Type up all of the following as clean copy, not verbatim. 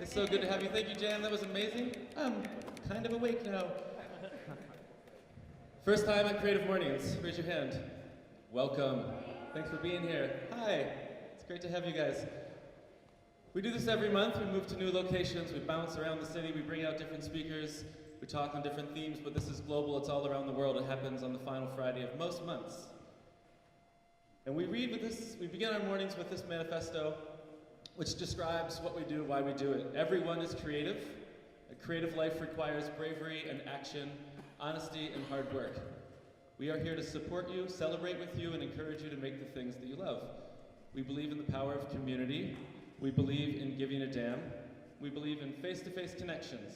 It's so good to have you. Thank you, Jan. That was amazing. I'm kind of awake now. First time at Creative Mornings. Raise your hand. Welcome. Thanks for being here. Hi. It's great to have you guys. We do this every month. We move to new locations. We bounce around the city. We bring out different speakers. We talk on different themes, but this is global. It's all around the world. It happens on the final Friday of most months. And we begin our mornings with this manifesto, which describes what we do, why we do it. Everyone is creative. A creative life requires bravery and action, honesty and hard work. We are here to support you, celebrate with you, and encourage you to make the things that you love. We believe in the power of community. We believe in giving a damn. We believe in face-to-face connections,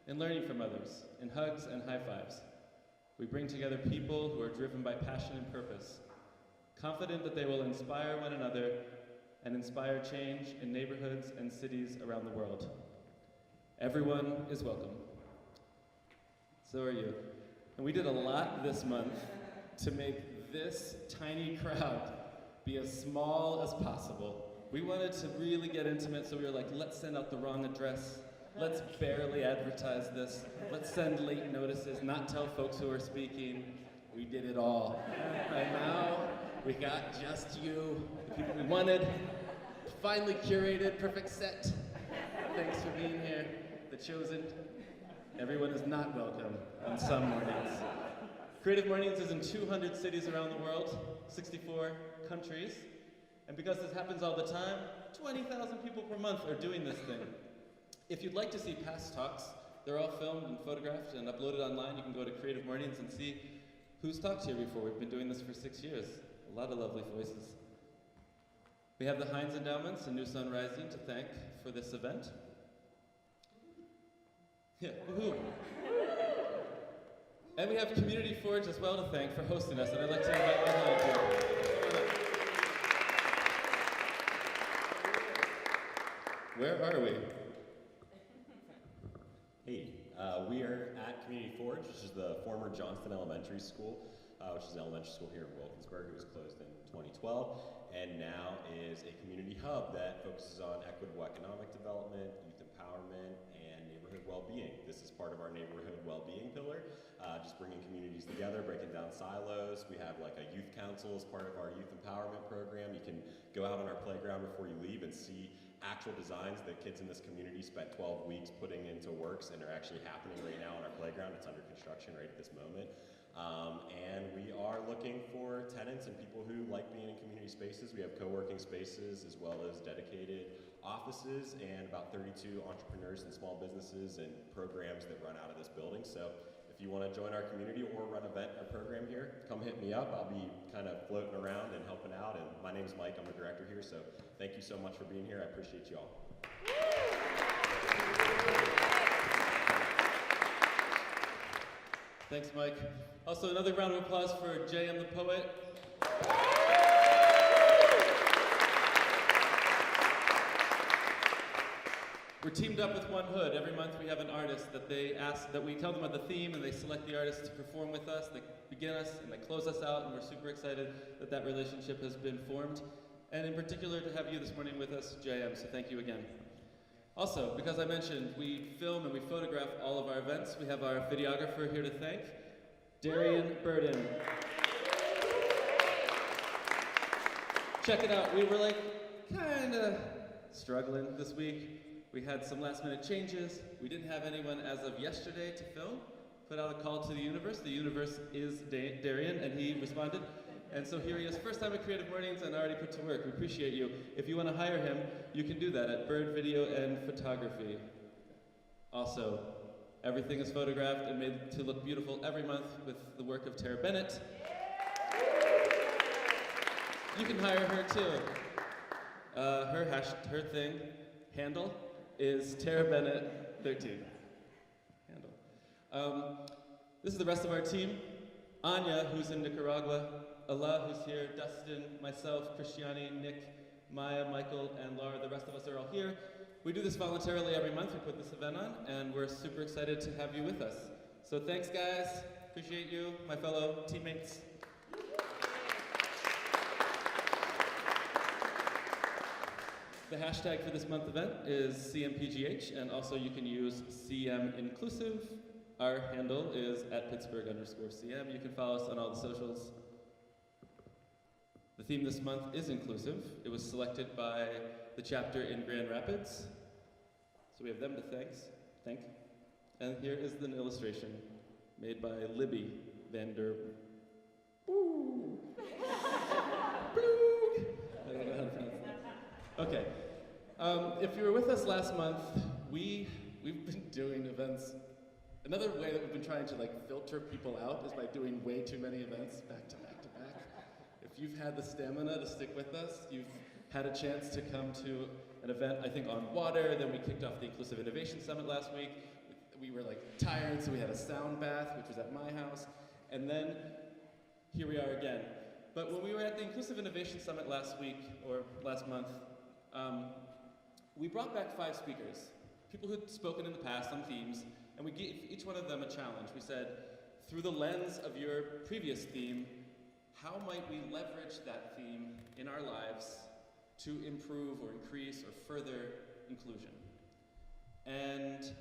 in learning from others, in hugs and high fives. We bring together people who are driven by passion and purpose, confident that they will inspire one another and inspire change in neighborhoods and cities around the world. Everyone is welcome. So are you. And we did a lot this month to make this tiny crowd be as small as possible. We wanted to really get intimate, so we were like, let's send out the wrong address. Let's barely advertise this. Let's send late notices, not tell folks who are speaking. We did it all. And now we got just you, the people we wanted, finally curated, perfect set. Thanks for being here, the chosen. Everyone is not welcome on some mornings. Creative Mornings is in 200 cities around the world, 64 countries. And because this happens all the time, 20,000 people per month are doing this thing. If you'd like to see past talks, they're all filmed and photographed and uploaded online. You can go to Creative Mornings and see who's talked here before. We've been doing this for 6 years. A lot of lovely voices. We have the Heinz Endowments and New Sun Rising to thank for this event. Yeah, woohoo. And we have Community Forge as well to thank for hosting us, and I'd like to invite my colleague here. Where are we? Hey, we are at Community Forge, which is the former Johnston Elementary School, which is an elementary school here in Wilkinsburg. It was closed in 2012, and now is a community hub that focuses on equitable economic development, youth empowerment, and neighborhood well-being. This is part of our neighborhood well-being pillar, just bringing communities together, breaking down silos. We have like a youth council as part of our youth empowerment program. You can go out on our playground before you leave and see actual designs that kids in this community spent 12 weeks putting into works and are actually happening right now on our playground. It's under construction right at this moment. And we are looking for tenants and people who like being in community spaces. We have co-working spaces as well as dedicated offices and about 32 entrepreneurs and small businesses and programs that run out of this building. So if you want to join our community or run an event or program here, come hit me up. I'll be kind of floating around and helping out. And my name's Mike. I'm the director here. So thank you so much for being here. I appreciate you all. Thanks, Mike. Also, another round of applause for J.M. the Poet. We're teamed up with One Hood. Every month we have an artist that they ask, that we tell them about the theme and they select the artist to perform with us. They begin us and they close us out, and we're super excited that that relationship has been formed. And in particular to have you this morning with us, JM, so thank you again. Also, because I mentioned, we film and we photograph all of our events. We have our videographer here to thank, Darian Burden. Check it out, we were like kinda struggling this week. We had some last minute changes. We didn't have anyone as of yesterday to film. Put out a call to the universe. The universe is Darian, and he responded. And so here he is, first time at Creative Mornings and already put to work. We appreciate you. If you want to hire him, you can do that at Bird Video and Photography. Also, everything is photographed and made to look beautiful every month with the work of Tara Bennett. You can hire her too. Her handle is Tara Bennett 13. This is the rest of our team. Anya, who's in Nicaragua, Allah, who's here, Dustin, myself, Christiani, Nick, Maya, Michael, and Laura. The rest of us are all here. We do this voluntarily every month. We put this event on, and we're super excited to have you with us. So thanks, guys. Appreciate you, my fellow teammates. The hashtag for this month's event is CMPGH, and also you can use CM Inclusive. Our handle is at Pittsburgh_CM. You can follow us on all the socials. The theme this month is inclusive. It was selected by the chapter in Grand Rapids. So we have them to thank. And here is an illustration made by Libby Vander. Boo! Bloog! I don't know how to pronounce that. Okay. If you were with us last month, we've been doing events. Another way that we've been trying to filter people out is by doing way too many events back to back to back. If you've had the stamina to stick with us, you've had a chance to come to an event, I think, on water. Then we kicked off the Inclusive Innovation Summit last week. We were tired, so we had a sound bath, which was at my house. And then here we are again. But when we were at the Inclusive Innovation Summit last week, or last month, we brought back 5 speakers, people who'd spoken in the past on themes, and we gave each one of them a challenge. We said, through the lens of your previous theme, how might we leverage that theme in our lives to improve or increase or further inclusion? And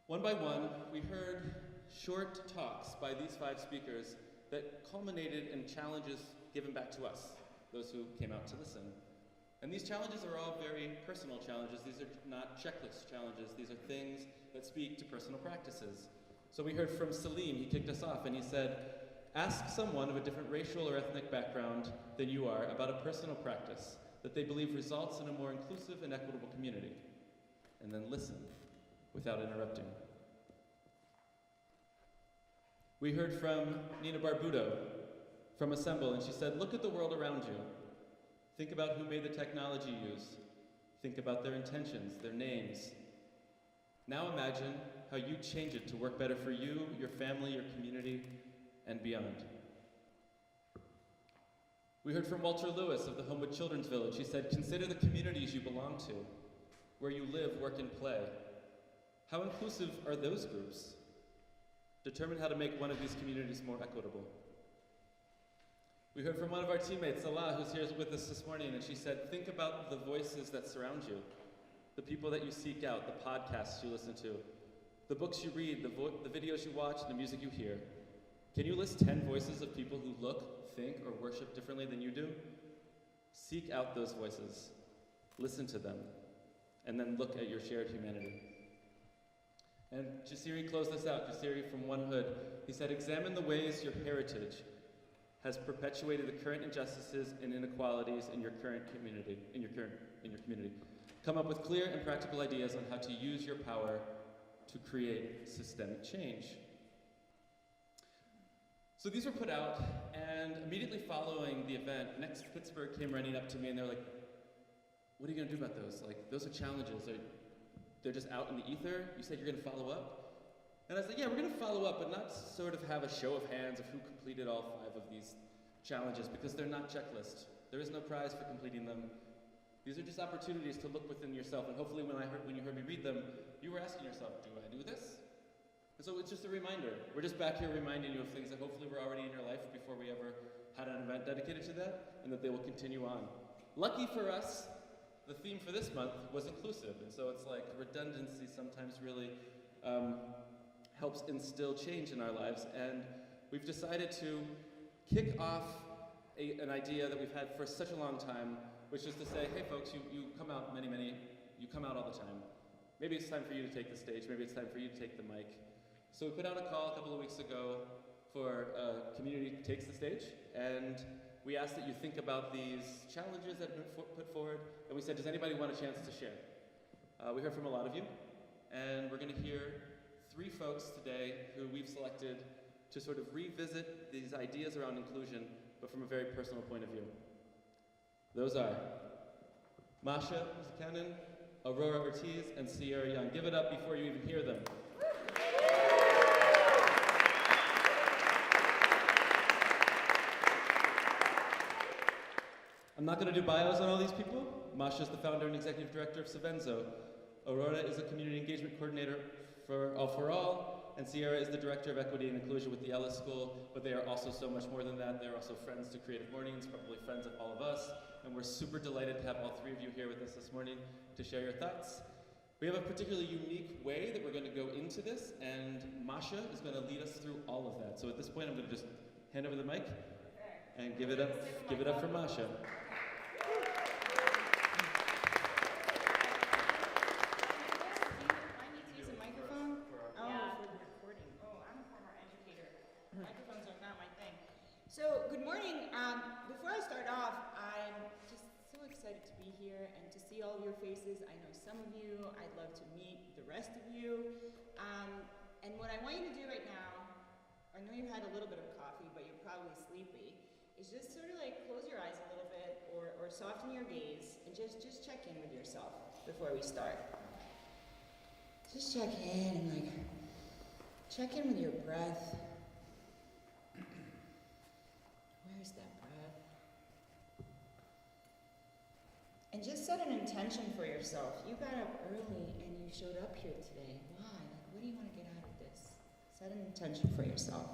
one by one, we heard short talks by these 5 speakers that culminated in challenges given back to us, those who came out to listen. And these challenges are all very personal challenges. These are not checklist challenges. These are things that speak to personal practices. So we heard from Salim. He kicked us off and he said, ask someone of a different racial or ethnic background than you are about a personal practice that they believe results in a more inclusive and equitable community. And then listen without interrupting. We heard from Nina Barbudo from Assemble, and she said, look at the world around you. Think about who made the technology you use. Think about their intentions, their names. Now imagine how you change it to work better for you, your family, your community, and beyond. We heard from Walter Lewis of the Homewood Children's Village. He said, consider the communities you belong to, where you live, work, and play. How inclusive are those groups? Determine how to make one of these communities more equitable. We heard from one of our teammates, Salah, who's here with us this morning, and she said, think about the voices that surround you, the people that you seek out, the podcasts you listen to, the books you read, the videos you watch, and the music you hear. Can you list 10 voices of people who look, think, or worship differently than you do? Seek out those voices, listen to them, and then look at your shared humanity. And Jasiri closed this out, Jasiri from One Hood. He said, examine the ways your heritage has perpetuated the current injustices and inequalities in your current community, in your community. Come up with clear and practical ideas on how to use your power to create systemic change. So these were put out, and immediately following the event, Next Pittsburgh came running up to me and they were like, what are you gonna do about those? Those are challenges. They're just out in the ether. You said you're gonna follow up? And I was like, yeah, we're gonna follow up, but not sort of have a show of hands of who completed all 5 of these challenges, because they're not checklists. There is no prize for completing them. These are just opportunities to look within yourself, and hopefully when you heard me read them, you were asking yourself, do I do this? And so it's just a reminder. We're just back here reminding you of things that hopefully were already in your life before we ever had an event dedicated to that, and that they will continue on. Lucky for us, the theme for this month was inclusive, and so it's like redundancy sometimes really helps instill change in our lives, and we've decided to kick off an idea that we've had for such a long time, which is to say, hey folks, you come out you come out all the time. Maybe it's time for you to take the stage, maybe it's time for you to take the mic. So we put out a call a couple of weeks ago for Community Takes the Stage, and we asked that you think about these challenges that have been put forward, and we said, does anybody want a chance to share? We heard from a lot of you, and we're gonna hear 3 folks today who we've selected to sort of revisit these ideas around inclusion, but from a very personal point of view. Those are Masha Cannon, Aurora Ortiz, and Sierra Young. Give it up before you even hear them. I'm not going to do bios on all these people. Masha is the founder and executive director of Savenzo. Aurora is a community engagement coordinator for All, and Sierra is the Director of Equity and Inclusion with the Ellis School, but they are also so much more than that. They're also friends to Creative Mornings, probably friends of all of us, and we're super delighted to have all three of you here with us this morning to share your thoughts. We have a particularly unique way that we're going to go into this, and Masha is going to lead us through all of that. So at this point, I'm going to just hand over the mic and give it up for Masha. So, good morning. Before I start off, I'm just so excited to be here and to see all of your faces. I know some of you. I'd love to meet the rest of you. And what I want you to do right now, I know you've had a little bit of coffee, but you're probably sleepy, is just sort of like close your eyes a little bit or soften your gaze and just check in with yourself before we start. Just check in and check in with your breath. Where's that breath? And just set an intention for yourself. You got up early and you showed up here today. Why? What do you want to get out of this? Set an intention for yourself.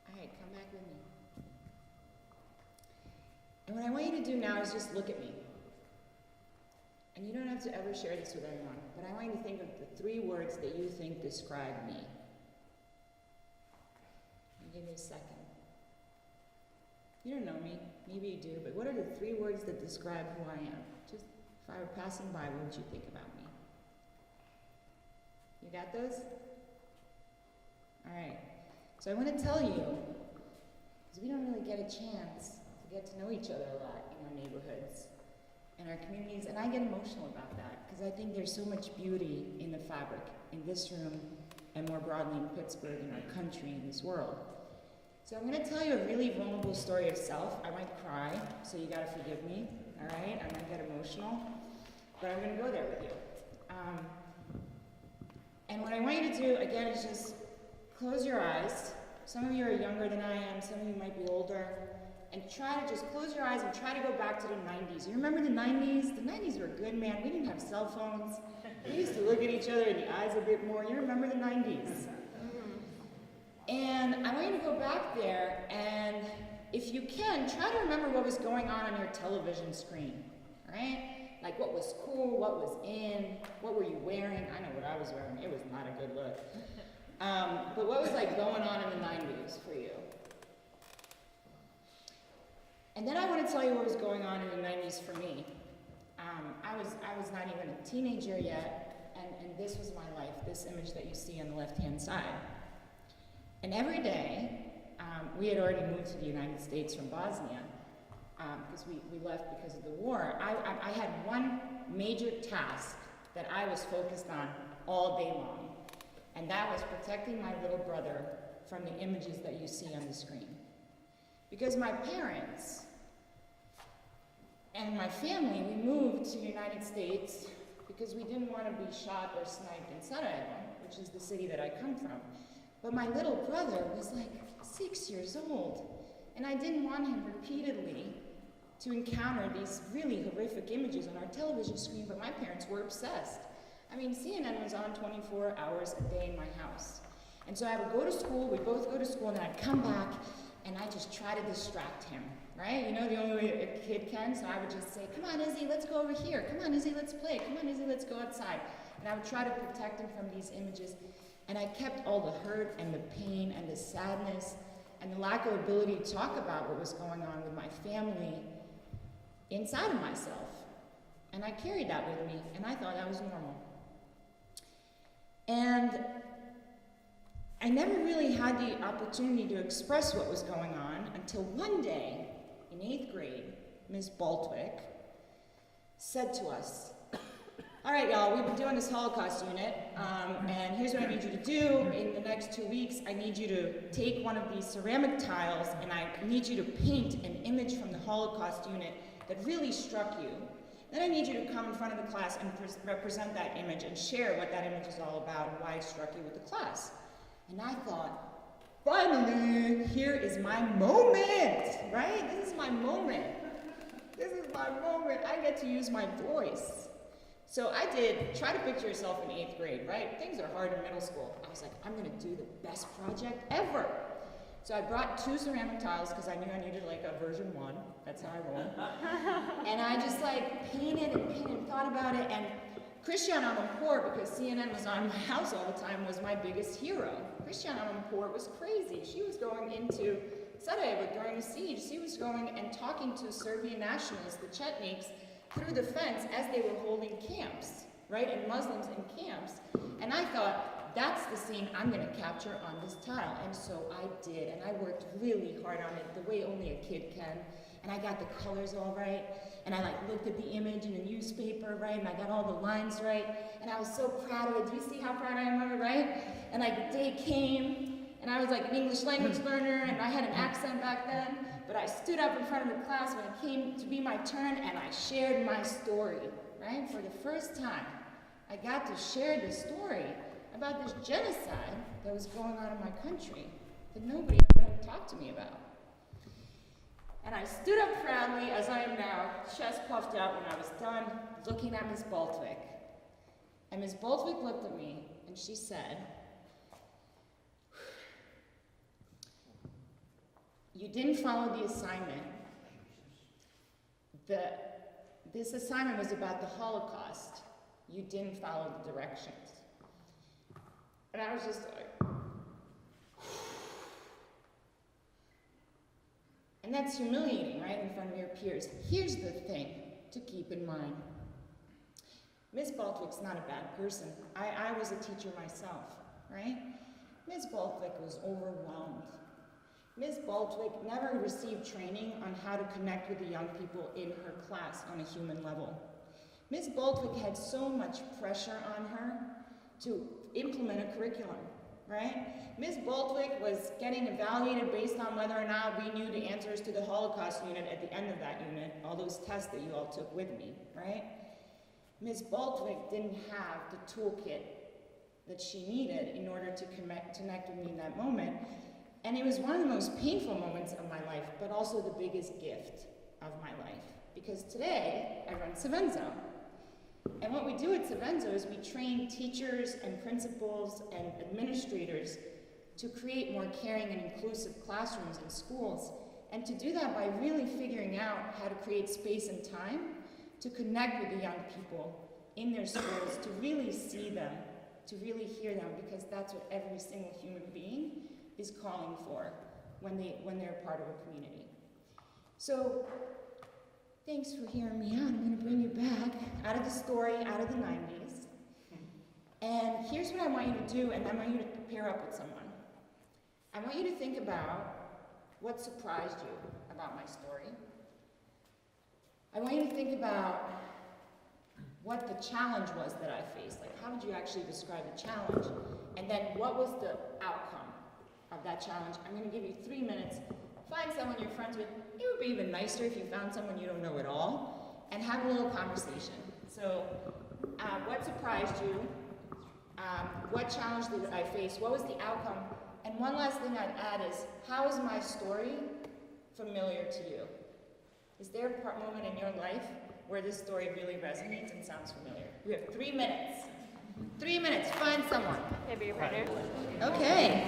All right, come back with me. And what I want you to do now is just look at me. And you don't have to ever share this with anyone, but I want you to think of the 3 words that you think describe me. Give me a second. You don't know me, maybe you do, but what are the 3 words that describe who I am? Just if I were passing by, what would you think about me? You got those? All right. So I want to tell you, because we don't really get a chance to get to know each other a lot in our neighborhoods, in our communities, and I get emotional about that because I think there's so much beauty in the fabric in this room and more broadly in Pittsburgh, in our country, in this world. So I'm going to tell you a really vulnerable story of self. I might cry, so you got to forgive me, all right? I might get emotional, but I'm going to go there with you. And what I want you to do, again, is just close your eyes. Some of you are younger than I am, some of you might be older. And try to just close your eyes and try to go back to the 90s. You remember the 90s? The 90s were good, man. We didn't have cell phones. We used to look at each other in the eyes a bit more. You remember the 90s? And I want you to go back there and, if you can, try to remember what was going on your television screen, right? Like what was cool, what was in, what were you wearing? I know what I was wearing. It was not a good look. But what was going on in the 90s for you? And then I want to tell you what was going on in the 90s for me. I was not even a teenager yet, and this was my life, this image that you see on the left-hand side. And every day, we had already moved to the United States from Bosnia, because we left because of the war. I had one major task that I was focused on all day long, and that was protecting my little brother from the images that you see on the screen. Because my parents and my family, we moved to the United States because we didn't want to be shot or sniped in Sarajevo, which is the city that I come from. But my little brother was 6 years old, and I didn't want him repeatedly to encounter these really horrific images on our television screen, but my parents were obsessed. I mean, CNN was on 24 hours a day in my house. And so I would go to school, we'd both go to school, and then I'd come back, and I just try to distract him, right? You know, the only way a kid can, so I would just say, come on, Izzy, let's go over here. Come on, Izzy, let's play. Come on, Izzy, let's go outside. And I would try to protect him from these images. And I kept all the hurt and the pain and the sadness and the lack of ability to talk about what was going on with my family inside of myself. And I carried that with me, and I thought that was normal. And I never really had the opportunity to express what was going on until one day, in 8th grade, Ms. Baltwick said to us, all right, y'all, we've been doing this Holocaust unit, and here's what I need you to do. In the next 2 weeks, I need you to take one of these ceramic tiles, and I need you to paint an image from the Holocaust unit that really struck you. Then I need you to come in front of the class and represent that image and share what that image is all about and why it struck you with the class. And I thought, finally, here is my moment, right? This is my moment. This is is my moment. I get to use my voice. So I did, try to picture yourself in 8th grade, right? Things are hard in middle school. I was like, I'm gonna do the best project ever. So I brought 2 ceramic tiles because I knew I needed like a version 1. That's how I roll. And I just like painted and thought about it. And Christiane Amanpour, because CNN was on my house all the time, was my biggest hero. Christiane Amanpour was crazy. She was going into Sarajevo during a siege. She was going and talking to Serbian nationalists, the Chetniks, through the fence as they were holding camps, right? And Muslims in camps. And I thought, that's the scene I'm gonna capture on this tile. And so I did, and I worked really hard on it, the way only a kid can. And I got the colors all right, and I like looked at the image in the newspaper, right? And I got all the lines right, and I was so proud of it. Do you see how proud I am of it, right? And like the day came, and I was like an English language learner, and I had an accent back then, but I stood up in front of the class when it came to be my turn, and I shared my story, right? For the first time, I got to share this story about this genocide that was going on in my country that nobody ever talked to me about. And I stood up proudly, as I am now, chest puffed out when I was done, looking at Ms. Baltwick. And Ms. Baltwick looked at me, and she said, "You didn't follow the assignment. This assignment was about the Holocaust. You didn't follow the directions." And I was just like, and that's humiliating, right, in front of your peers. Here's the thing to keep in mind. Ms. Baltwick's not a bad person. I was a teacher myself, right? Ms. Baltwick was overwhelmed. Ms. Baltwick never received training on how to connect with the young people in her class on a human level. Ms. Baltwick had so much pressure on her to implement a curriculum, right? Ms. Baltwick was getting evaluated based on whether or not we knew the answers to the Holocaust unit at the end of that unit, all those tests that you all took with me, right? Ms. Baltwick didn't have the toolkit that she needed in order to connect with me in that moment. And it was one of the most painful moments of my life, but also the biggest gift of my life. Because today, I run Savenzo. And what we do at Savenzo is we train teachers and principals and administrators to create more caring and inclusive classrooms in schools. And to do that by really figuring out how to create space and time to connect with the young people in their schools, to really see them, to really hear them, because that's what every single human being is calling for when they're part of a community. So, thanks for hearing me out. I'm going to bring you back out of the story, out of the 90s. And here's what I want you to do, and I want you to pair up with someone. I want you to think about what surprised you about my story. I want you to think about what the challenge was that I faced. Like, how would you actually describe the challenge? And then what was the outcome of that challenge? I'm going to give you 3 minutes. Find someone you're friends with. It would be even nicer if you found someone you don't know at all, and have a little conversation. So, what surprised you? What challenge did I face? What was the outcome? And one last thing I'd add is, how is my story familiar to you? Is there a moment in your life where this story really resonates and sounds familiar? You have 3 minutes. 3 minutes, find someone. Okay.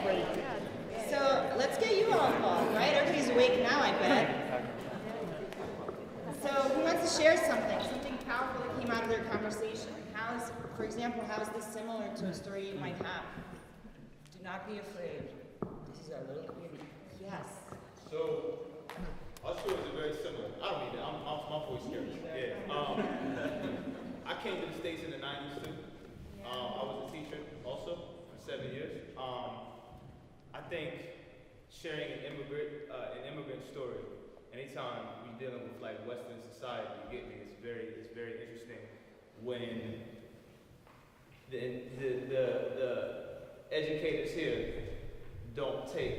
So let's get you all involved, right? Everybody's awake now, I bet. So who wants to share something powerful that came out of their conversation? For example, how is this similar to a story you might have? Do not be afraid. This is our little community. Yes. So our stories are very similar. I don't need that. My voice scares me. Yeah. I came to the States in the 90s too. I was a teacher also for 7 years. I think sharing an immigrant story, anytime you're dealing with like Western society, you get me, it's very interesting when the educators here don't take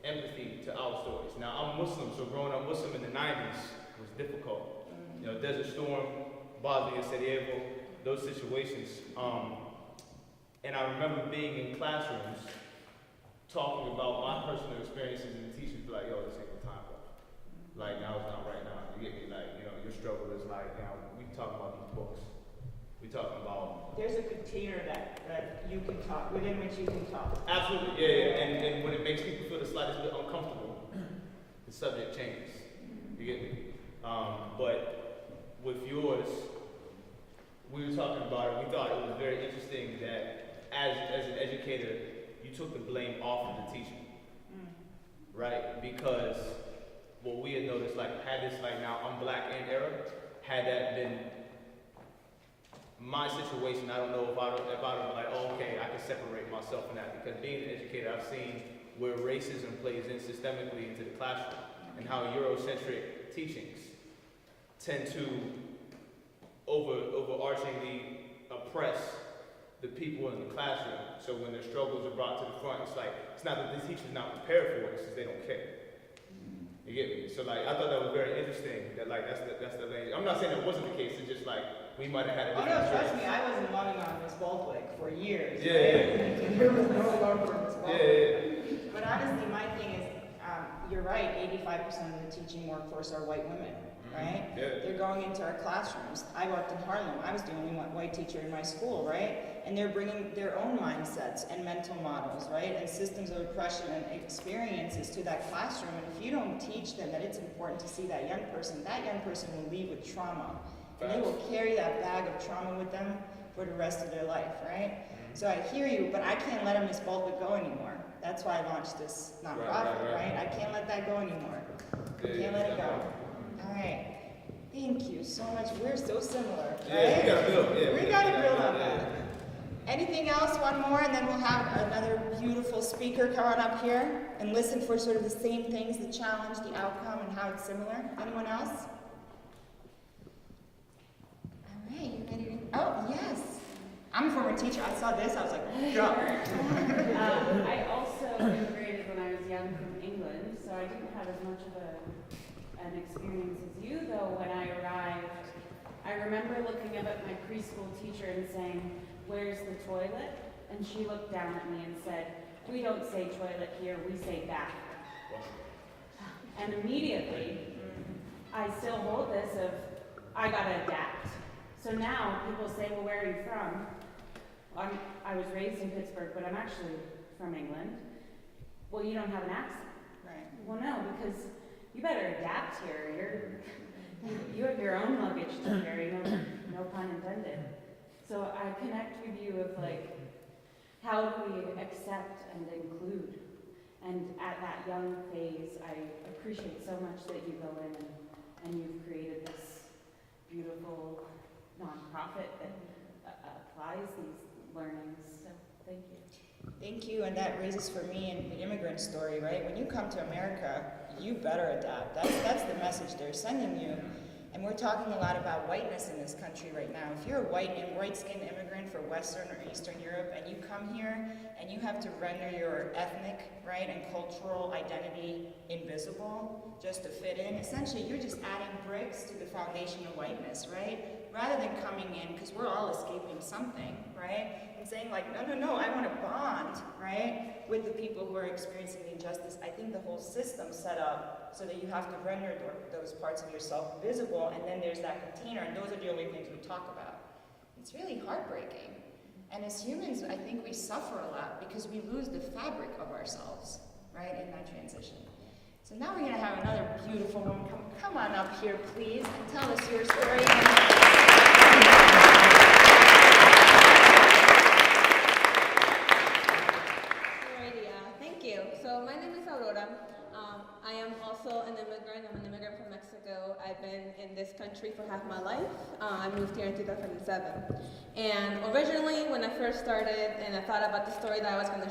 empathy to our stories. Now, I'm Muslim, so growing up Muslim in the 90s was difficult. You know, Desert Storm, Bosnia, Sarajevo, those situations. And I remember being in classrooms talking about my personal experiences, and the teachers be like, yo, this ain't the time, bro. Like, now it's not right now. You get me? Like, you know, your struggle is like, now, we talking about these books. We talking about... There's a container that you can talk, within which you can talk. Absolutely, yeah. And when it makes people feel the slightest bit uncomfortable, the subject changes. You get me? But with yours, we were talking about it. We thought it was very interesting that as an educator, you took the blame off of the teacher, right? Because what we had noticed, like, had this, like, now I'm Black and Arab, had that been my situation, I don't know if I'd have like, oh, okay, I can separate myself from that. Because being an educator, I've seen where racism plays in systemically into the classroom and how Eurocentric teachings tend to overarchingly oppress the people in the classroom. So when their struggles are brought to the front, it's like, it's not that the teacher's not prepared for it, it's just they don't care. You get me? So like, I thought that was very interesting, that like, that's the language. I'm not saying that wasn't the case, it's just like, we might have had a Oh different no, trust choice. me, I wasn't loving on Miss Baldwin for years. Yeah, right? There was no love for Miss Baldwin. Yeah. But honestly, my thing is, you're right, 85% of the teaching workforce are white women, right? Yeah. They're going into our classrooms. I worked in Harlem. I was the only white teacher in my school, right? And they're bringing their own mindsets and mental models, right? And systems of oppression and experiences to that classroom. And if you don't teach them that it's important to see that young person will leave with trauma. And they will carry that bag of trauma with them for the rest of their life, right? So I hear you, but I can't let Miss Baldwin go anymore. That's why I launched this nonprofit, right? I can't let that go anymore. Can't let it go. All right. Thank you so much. We're so similar, right? Yeah, we gotta build. Yeah, we gotta build on that. Anything else? One more, and then we'll have another beautiful speaker come on up here and listen for sort of the same things, the challenge, the outcome, and how it's similar. Anyone else? All right, you ready to... Oh, yes. I'm a former teacher. I saw this. I was like, go. I also immigrated when I was young from England, so I didn't have as much of an experience as you, though. When I arrived, I remember looking up at my preschool teacher and saying, "Where's the toilet?" And she looked down at me and said, "We don't say toilet here, we say bathroom." And immediately, I still hold this of, I gotta adapt. So now people say, "Well, where are you from?" I was raised in Pittsburgh, but I'm actually from England. "Well, you don't have an accent." Right. Well, no, because you better adapt here. You have your own luggage to carry, no pun intended. So I connect with you of like, how do we accept and include? And at that young phase, I appreciate so much that you go in and you've created this beautiful nonprofit that applies these learnings. So thank you. Thank you, and that raises for me in the immigrant story, right? When you come to America, you better adapt. That's the message they're sending you. And we're talking a lot about whiteness in this country right now. If you're a white-skinned immigrant for Western or Eastern Europe and you come here and you have to render your ethnic, right, and cultural identity invisible just to fit in, essentially you're just adding bricks to the foundation of whiteness, right? Rather than coming in, because we're all escaping something, right? And saying like, no, I want to bond, right, with the people who are experiencing the injustice. I think the whole system's set up so that you have to render those parts of yourself visible, and then there's that container, and those are the only things we talk about. It's really heartbreaking. And as humans, I think we suffer a lot because we lose the fabric of ourselves, right, in that transition. So now we're going to have another beautiful woman come on up here, please, and tell us your story. Thank you. So my name is Aurora. I am also an immigrant. I'm an immigrant from Mexico. I've been in this country for half my life. I moved here in 2007. And originally, when I first started and I thought about the story that I was going to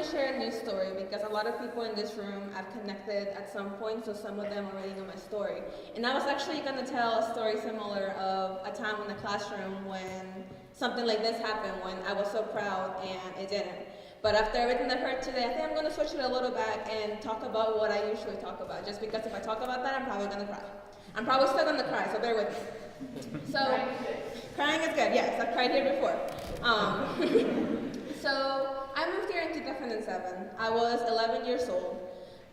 share a new story because a lot of people in this room have connected at some point, so some of them already know my story. And I was actually going to tell a story similar of a time in the classroom when something like this happened, when I was so proud and it didn't. But after everything I've heard today, I think I'm going to switch it a little back and talk about what I usually talk about. Just because if I talk about that, I'm probably going to cry. I'm probably still going to cry, so bear with me. So, crying is good. Yes, I've cried here before. So, I moved here in 2007. I was 11 years old.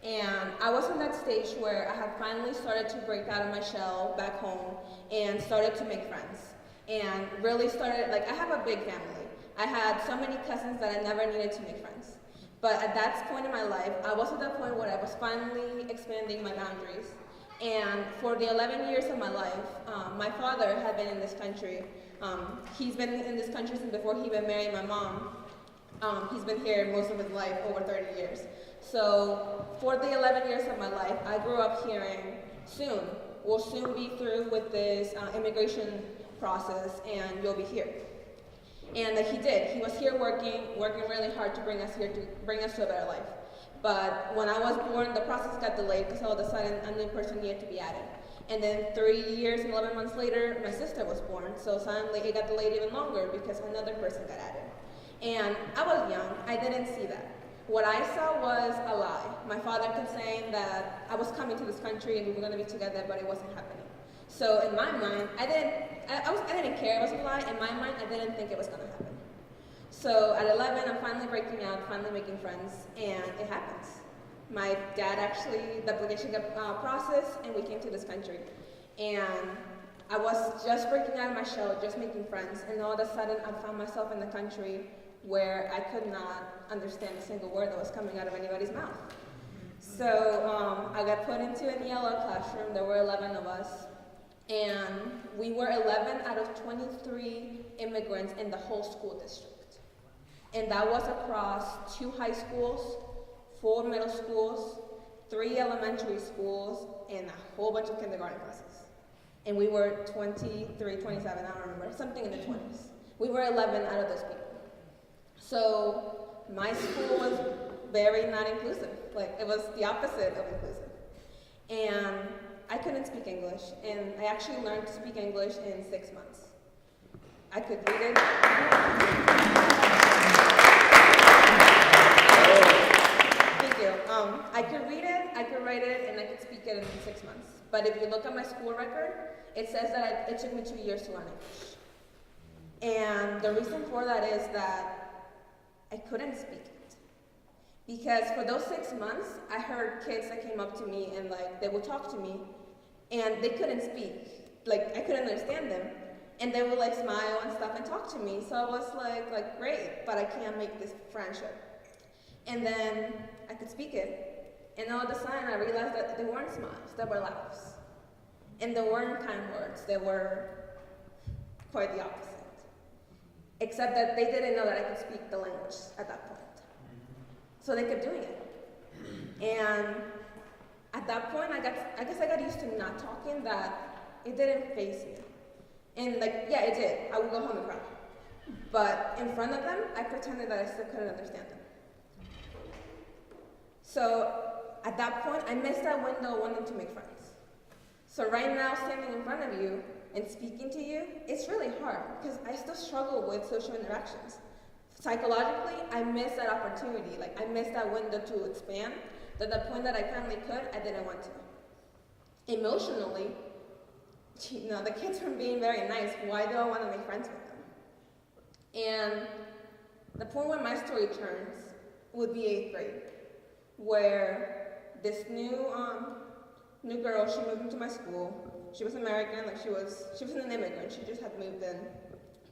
And I was in that stage where I had finally started to break out of my shell back home and started to make friends. And really started, like, I have a big family. I had so many cousins that I never needed to make friends. But at that point in my life, I was at that point where I was finally expanding my boundaries. And for the 11 years of my life, my father had been in this country. He's been in this country since before he even married my mom. He's been here most of his life, over 30 years. So for the 11 years of my life, I grew up hearing, we'll soon be through with this immigration process and you'll be here. And he did. He was here working really hard to bring us here, to bring us to a better life. But when I was born, the process got delayed because all of a sudden a new person needed to be added. And then 3 years and 11 months later, my sister was born. So suddenly it got delayed even longer because another person got added. And I was young, I didn't see that. What I saw was a lie. My father kept saying that I was coming to this country and we were going to be together, but it wasn't happening. So in my mind, I didn't care it was a lie. In my mind, I didn't think it was going to happen. So at 11, I'm finally breaking out, finally making friends, and it happens. My dad actually, the application got processed, and we came to this country. And I was just breaking out of my shell, just making friends, and all of a sudden, I found myself in the country where I could not understand a single word that was coming out of anybody's mouth. So I got put into an ELL classroom. There were 11 of us, and we were 11 out of 23 immigrants in the whole school district. And that was across 2 high schools, 4 middle schools, 3 elementary schools, and a whole bunch of kindergarten classes. And we were 23, 27, I don't remember, something in the 20s. We were 11 out of those people. So my school was very not inclusive. Like, it was the opposite of inclusive. And I couldn't speak English, and I actually learned to speak English in 6 months. I could read it. Thank you. I could read it, I could write it, and I could speak it in 6 months. But if you look at my school record, it says that it took me 2 years to learn English. And the reason for that is that I couldn't speak it. Because for those 6 months, I heard kids that came up to me and they would talk to me, and they couldn't speak. I couldn't understand them. And they would smile and stuff and talk to me. So I was like great, but I can't make this friendship. And then I could speak it. And all of a sudden I realized that they weren't smiles, they were laughs. And they weren't kind words, they were quite the opposite. Except that they didn't know that I could speak the language at that point. So they kept doing it. And at that point, I guess I got used to not talking, that it didn't faze me. And yeah, it did. I would go home and cry. But in front of them, I pretended that I still couldn't understand them. So at that point, I missed that window wanting to make friends. So right now, standing in front of you and speaking to you, it's really hard because I still struggle with social interactions. Psychologically, I missed that opportunity. I missed that window to expand. To the point that I finally could, I didn't want to. Emotionally, the kids were being very nice. Why do I want to make friends with them? And the point where my story turns would be 8th grade, where this new girl, she moved into my school. She was American, she was an immigrant. She just had moved in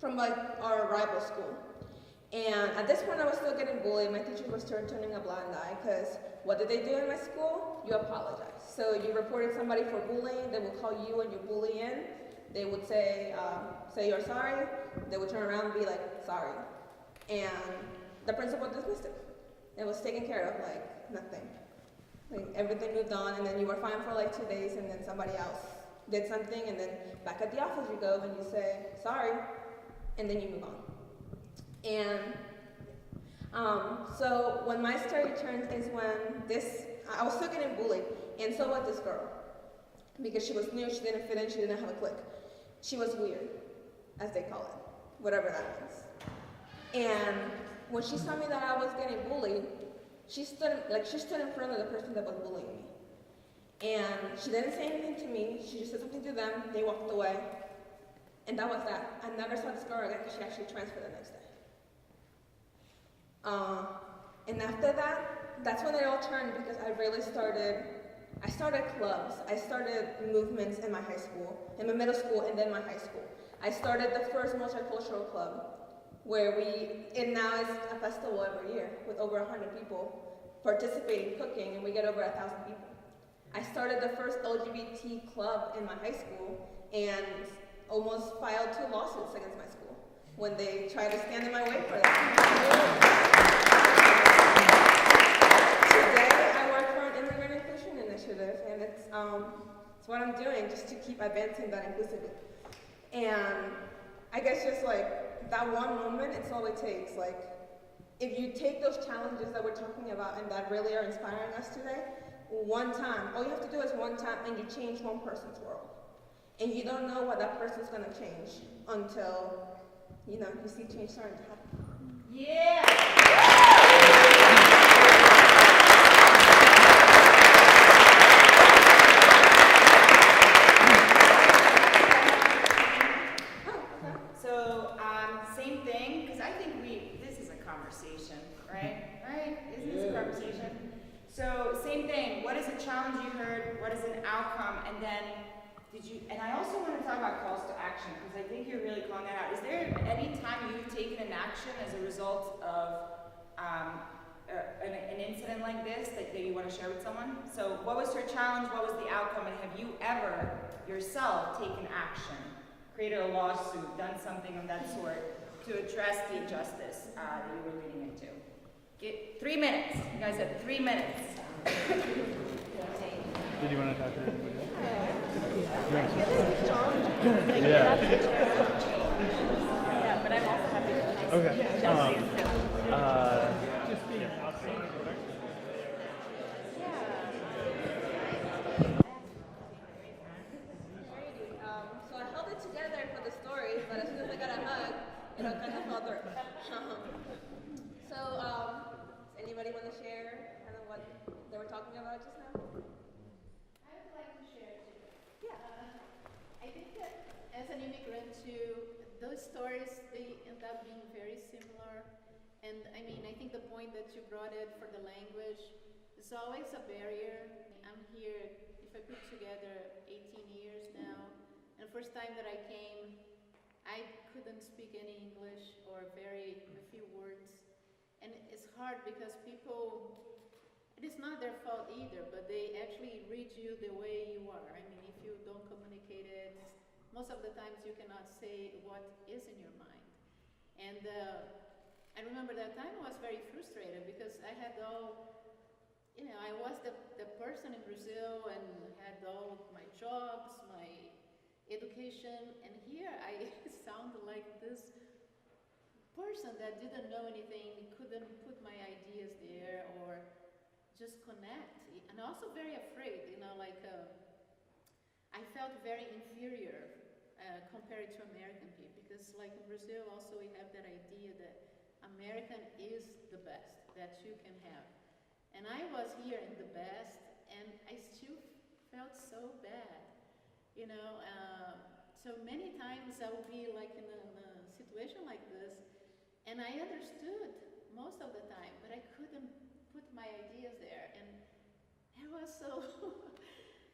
from our rival school. And at this point, I was still getting bullied. My teachers were still turning a blind eye because what did they do in my school? You apologize. So you reported somebody for bullying, they would call you and your bully in. They would say you're sorry. They would turn around and be like, sorry. And the principal dismissed it. It was taken care of nothing. Everything moved on, and then you were fine for 2 days, and then somebody else did something, and then back at the office you go and you say, sorry, and then you move on. And so when my story turns is when I was still getting bullied, and so was this girl. Because she was new, she didn't fit in, she didn't have a clique. She was weird, as they call it, whatever that means. And when she saw me that I was getting bullied, she stood in front of the person that was bullying me. And she didn't say anything to me, she just said something to them, they walked away. And that was that. I never saw this girl again because she actually transferred the next day. And after that, that's when it all turned because I started clubs. I started movements in my high school, in my middle school, and then my high school. I started the first multicultural club, it now is a festival every year with over 100 people participating, cooking, and we get over 1,000 people. I started the first LGBT club in my high school and almost filed 2 lawsuits against my school when they tried to stand in my way for that. Today, I work for an immigrant inclusion initiative, and it's what I'm doing just to keep advancing that inclusivity. And I guess just like that one moment, it's all it takes. Like, if you take those challenges that we're talking about and that really are inspiring us today, one time, all you have to do is one time and you change one person's world. And you don't know what that person's gonna change until, you see change starting to happen. Yeah! So, same thing, because I think this is a conversation, right? Right? Isn't this a conversation? So, same thing, what is a challenge you heard, what is an outcome, and then and I also want to talk about calls to action, because I think you're really calling that out. Is there any time you've taken an action as a result of an incident like this that you want to share with someone? So, what was your challenge, what was the outcome, and have you ever yourself taken action? Created a lawsuit, done something of that sort to address the injustice that you were leading into. Get 3 minutes. You guys have 3 minutes. Did you want to talk to anybody? Yeah, but I'm also happy to Okay. So I held it together for the story, but as soon as I got a hug, it all kind of fell through. Does anybody want to share kind of what they were talking about just now? I would like to share too. Yeah. I think that as an immigrant too, those stories, they end up being very similar. And I mean, I think the point that you brought it for the language is always a barrier. I'm here, if I put together 18 years now, and the first time that I came, I couldn't speak any English or a few words. And it's hard because people, it is not their fault either, but they actually read you the way you are. I mean, if you don't communicate it, most of the times you cannot say what is in your mind. And I remember that time I was very frustrated because I had I was the person in Brazil and had all my jobs, my education, and here I sound like this person that didn't know anything, couldn't put my ideas there or just connect. And also very afraid, I felt very inferior compared to American people, because like in Brazil also we have that idea that American is the best that you can have. And I was here in the best, and I still felt so bad, so many times I would be like in a situation like this, and I understood most of the time, but I couldn't put my ideas there, and I was so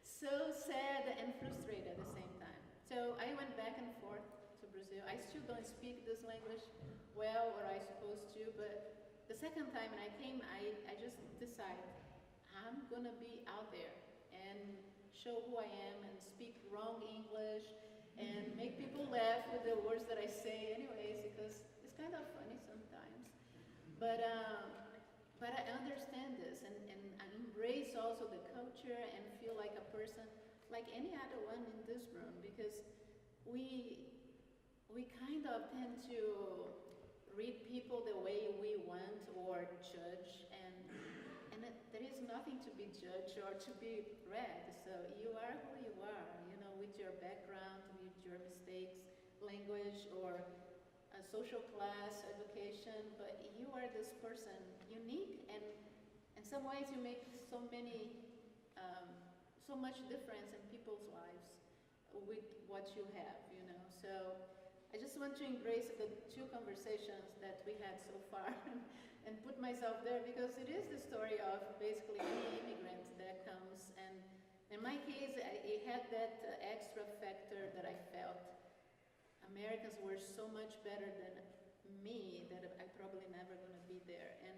so sad and frustrated at the same time. So I went back and forth to Brazil. I still don't speak this language well, or I supposed to, but the second time when I came, I just decided I'm gonna be out there and show who I am and speak wrong English and make people laugh with the words that I say anyways, because it's kind of funny sometimes. But I understand this and I embrace also the culture and feel like a person like any other one in this room, because we kind of tend to read people the way we want or judge, and there is nothing to be judged or to be read. So you are who you are, with your background, with your mistakes, language, or a social class, education, but you are this person, unique, and in some ways you make so much difference in people's lives with what you have, So I just want to embrace the 2 conversations that we had so far and put myself there because it is the story of basically any immigrant that comes. And in my case, it had that extra factor that I felt Americans were so much better than me that I probably never gonna be there. And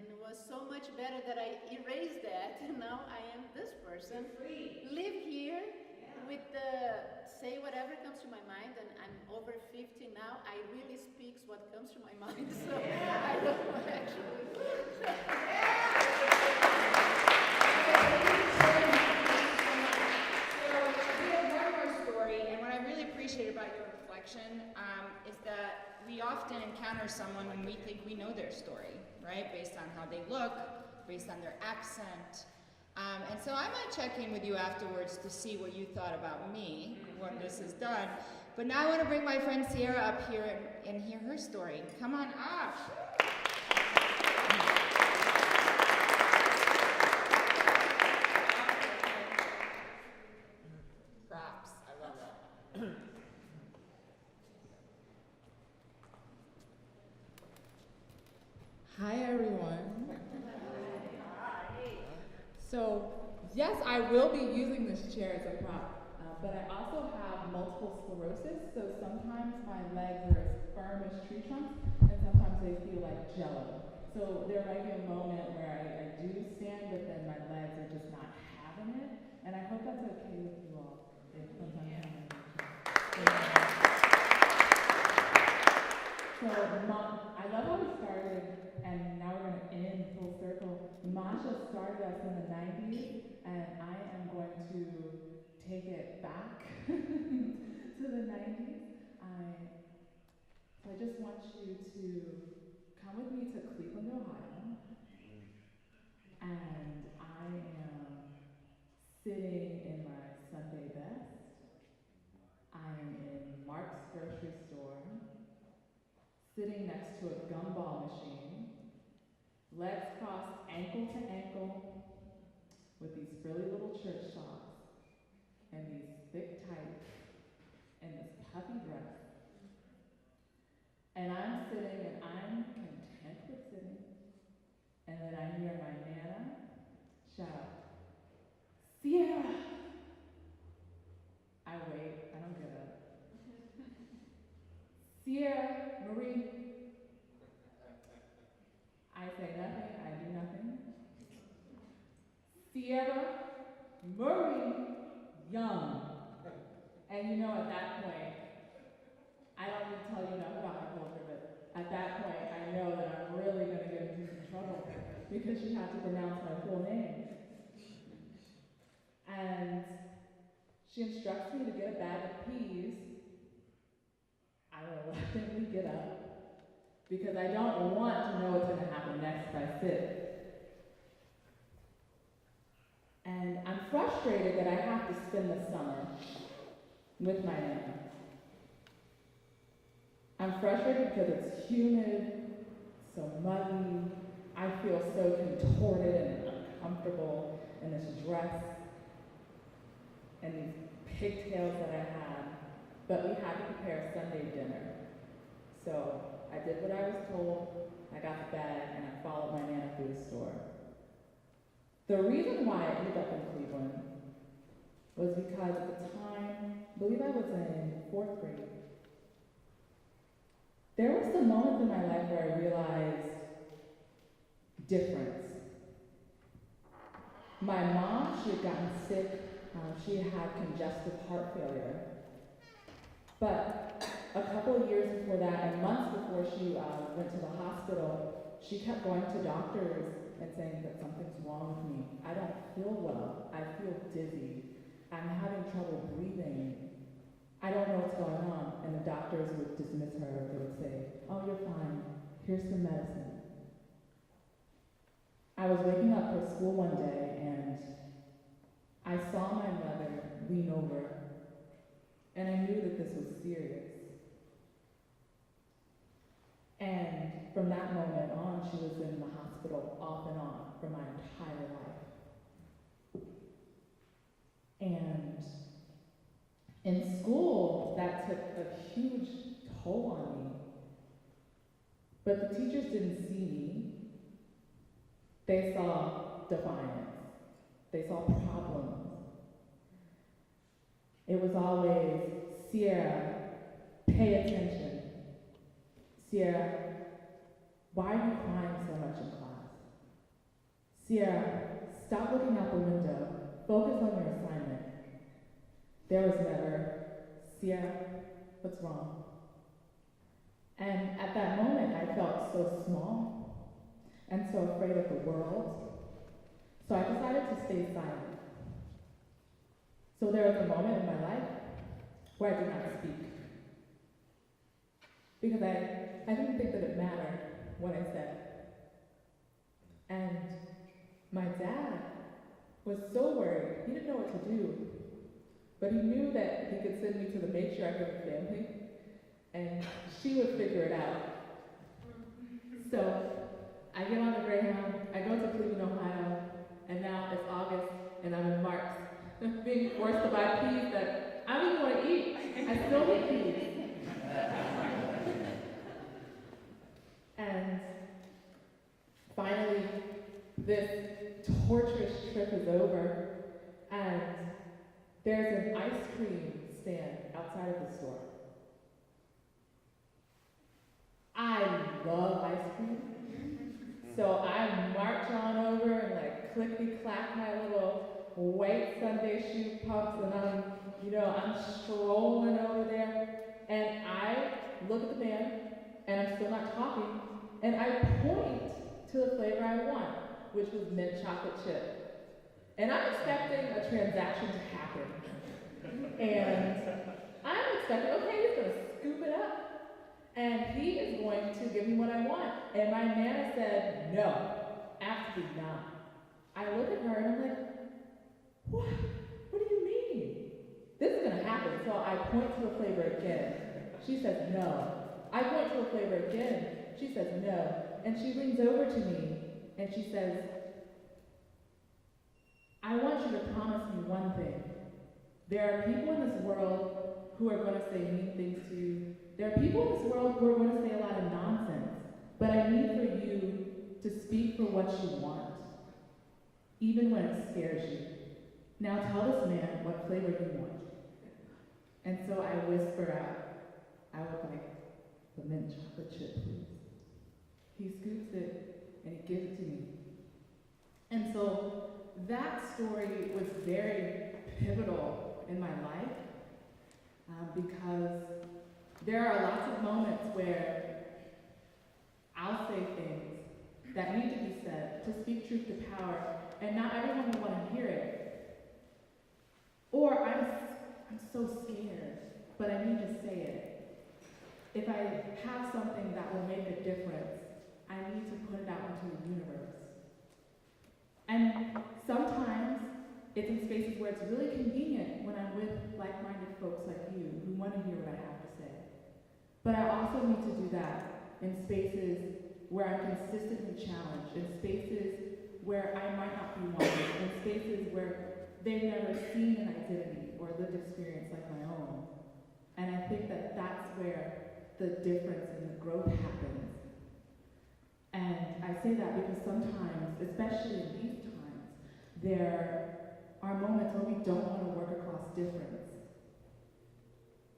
it was so much better that I erased that, and now I am this person. Live here with say whatever comes to my mind, and I'm over 50 now. I really speaks what comes to my mind, so I don't know actually. So we have one more story, and what I really appreciate about your reflection is that we often encounter someone and we think we know their story, right? Based on how they look, based on their accent. And so I might check in with you afterwards to see what you thought about me when this is done. But now I want to bring my friend Sierra up here and hear her story. Come on up. Props. I love that. Hi everyone. So yes, I will be using this chair as a prop, but I also have multiple sclerosis, so sometimes my legs are as firm as tree trunks, and sometimes they feel like jello. So there might be a moment where I do stand, but then my legs are just not having it, and I hope that's okay with you all. If sometimes So, I love how we started, and now we're going to end full circle. Masha started us in the 90s, and I am going to take it back to the 90s. So I just want you to come with me to Cleveland, Ohio, and I am sitting in my Sunday best. I am in Mark's grocery store, sitting next to a gumball machine, legs crossed ankle to ankle, with these frilly little church socks, and these thick tights, and this puffy dress. And I'm sitting and I'm content with sitting, and then I hear my Nana shout, "Sierra!" I wait, I don't get up. "Sierra, Marie." I say nothing, I do nothing. "Sierra, Marie, Young." And you know, at that point, I don't need to tell you enough about my culture, but at that point, I know that I'm really going to get into some trouble because she had to pronounce my full name. And she instructs me to get a bag of peas. I reluctantly get up because I don't want to know what's going to happen next if I sit. And I'm frustrated that I have to spend the summer with my nana. I'm frustrated because it's humid, so muggy. I feel so contorted and uncomfortable in this dress and these pigtails that I had. But we had to prepare Sunday dinner. So I did what I was told, I got the bag, and I followed my nana through the store. The reason why I ended up in Cleveland was because at the time, I believe I was in 4th grade, there were some moments in my life where I realized difference. My mom, she had gotten sick, she had congestive heart failure. But a couple of years before that, and months before she went to the hospital, she kept going to doctors and saying that something's wrong with me. I don't feel well. I feel dizzy. I'm having trouble breathing. I don't know what's going on. And the doctors would dismiss her. They would say, "Oh, you're fine. Here's some medicine." I was waking up for school one day and I saw my mother lean over, and I knew that this was serious. And from that moment on, she was in the hospital off and on for my entire life. And in school, that took a huge toll on me. But the teachers didn't see me, They saw defiance. They saw problems. It was always, Sierra, pay attention. Sierra, why are you crying so much in class? Sierra, stop looking out the window. Focus on your assignment. There was never, Sierra, what's wrong? And at that moment, I felt so small and so afraid of the world. So I decided to stay silent. So there was a moment in my life where I did not speak. Because I didn't think that it mattered what I said. And my dad was so worried. He didn't know what to do. But he knew that he could send me to the matriarch of the family, and she would figure it out. So I get on the Greyhound, I go to Cleveland, Ohio, and now it's August, and I'm in March, being forced to buy peas that I don't even want to eat. I still hate peas. And finally, this torturous trip is over, and there's an ice cream stand outside of the store. I love ice cream. So I march on over and like clickety-clack my little white Sunday shoe pumps, and I'm strolling over there, and I look at the man, and I'm still not talking, and I point to the flavor I want, which was mint chocolate chip. And I'm expecting a transaction to happen. And I'm expecting, okay, he's gonna scoop it up, and he is going to give me what I want. And my nana said, no, absolutely not. I look at her and I'm like, what? What do you mean? This is gonna happen. So I point to the flavor again. She says, no. I point to the flavor again. She says, no. And she leans over to me and she says, I want you to promise me one thing. There are people in this world who are going to say mean things to you. There are people in this world who are going to say a lot of nonsense. But I need for you to speak for what you want, even when it scares you. Now tell this man what flavor you want. And so I whisper out, I would like the mint chocolate chip, please. He scoops it and he gives it to me. And so that story was very pivotal in my life because there are lots of moments where I'll say things that need to be said to speak truth to power, and not everyone will want to hear it. Or I'm so scared, but I need to say it. If I have something that will make a difference, I need to put it out into the universe. And sometimes it's in spaces where it's really convenient when I'm with like-minded folks like you who want to hear what I have to say. But I also need to do that in spaces where I'm consistently challenged, in spaces where I might not be wanted, in spaces where they've never seen an identity or lived experience like my own. And I think that that's where the difference and the growth happens. And I say that because sometimes, especially in these times, there are moments where we don't want to work across difference.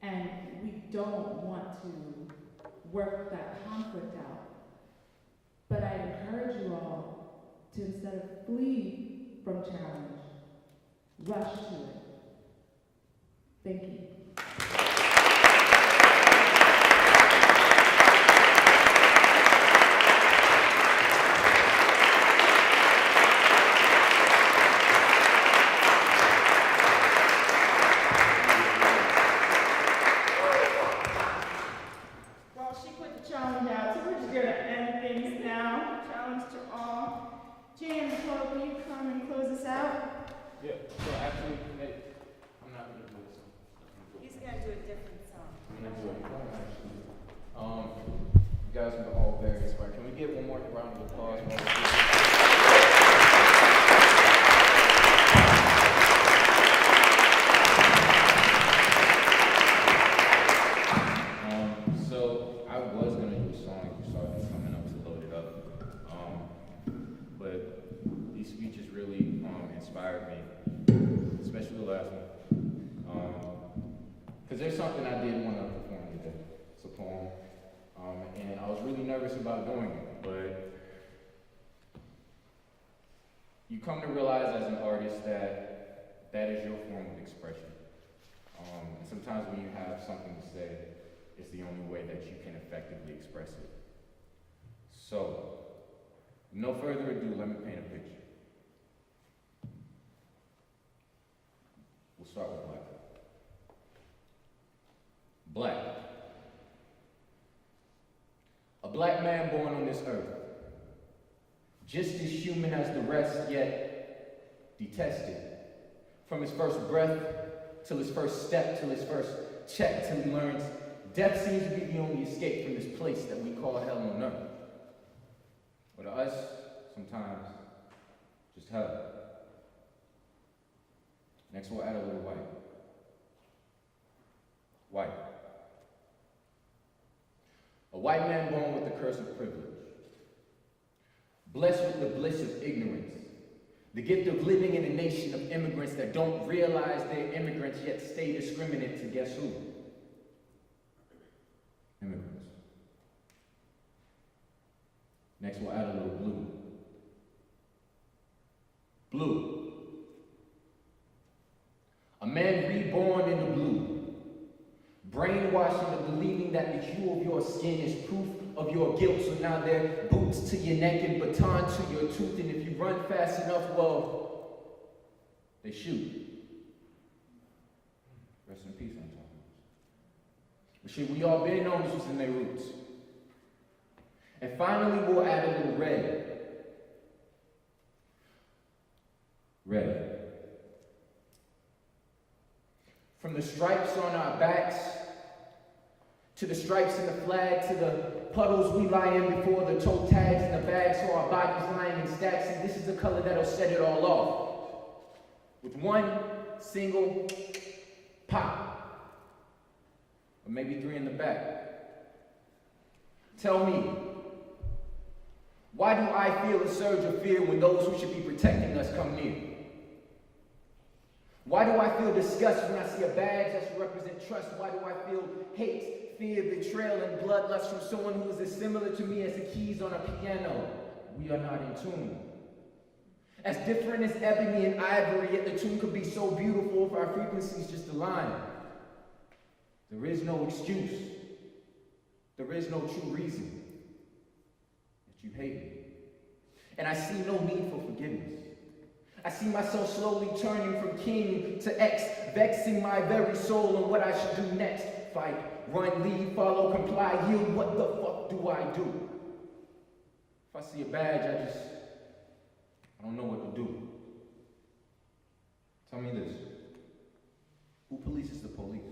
And we don't want to work that conflict out. But I encourage you all to, instead of flee from challenge, rush to it. Thank you. You guys are all very inspired. Can we get one more round of applause? So I was gonna do a song if you saw this coming up to load it up. But nervous about doing it, but you come to realize as an artist that that is your form of expression. And sometimes when you have something to say, it's the only way that you can effectively express it. So, no further ado, let me paint a picture. We'll start with black. Black. A black man born on this earth, just as human as the rest, yet detested. From his first breath, till his first step, till his first check, till he learns death seems to be the only escape from this place that we call hell on earth. But to us, sometimes, just hell. Next we'll add a little white. White. A white man born with the curse of privilege. Blessed with the bliss of ignorance. The gift of living in a nation of immigrants that don't realize they're immigrants yet stay discriminate to guess who? Immigrants. Next we'll add a little blue. Blue. A man reborn in the blue. Brainwashed into believing that the hue of your skin is proof of your guilt, so now they're boots to your neck and baton to your tooth, and if you run fast enough, well, they shoot. Rest in peace, I'm talking. But shit, we all been known this was in their roots. And finally, we'll add a little red. Red. From the stripes on our backs, to the stripes in the flag, to the puddles we lie in before the toe tags in the bags, so our bodies lying in stacks, and this is the color that'll set it all off. With one single pop. Or maybe three in the back. Tell me, why do I feel a surge of fear when those who should be protecting us come near? Why do I feel disgust when I see a badge that should represent trust? Why do I feel hate, fear, betrayal, and bloodlust from someone who is as similar to me as the keys on a piano? We are not in tune. As different as ebony and ivory, yet the tune could be so beautiful if our frequencies just align. There is no excuse. There is no true reason that you hate me. And I see no need for forgiveness. I see myself slowly turning from king to ex, vexing my very soul on what I should do next. Fight, run, lead, follow, comply, yield. What the fuck do I do? If I see a badge, I don't know what to do. Tell me this. Who polices the police?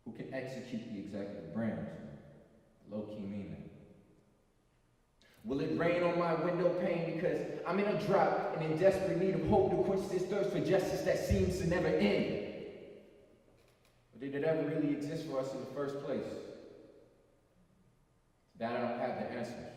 Who can execute the executive branch? Low-key mean that. Will it rain on my window pane because I'm in a drought and in desperate need of hope to quench this thirst for justice that seems to never end? Or did it ever really exist for us in the first place? That I don't have the answers.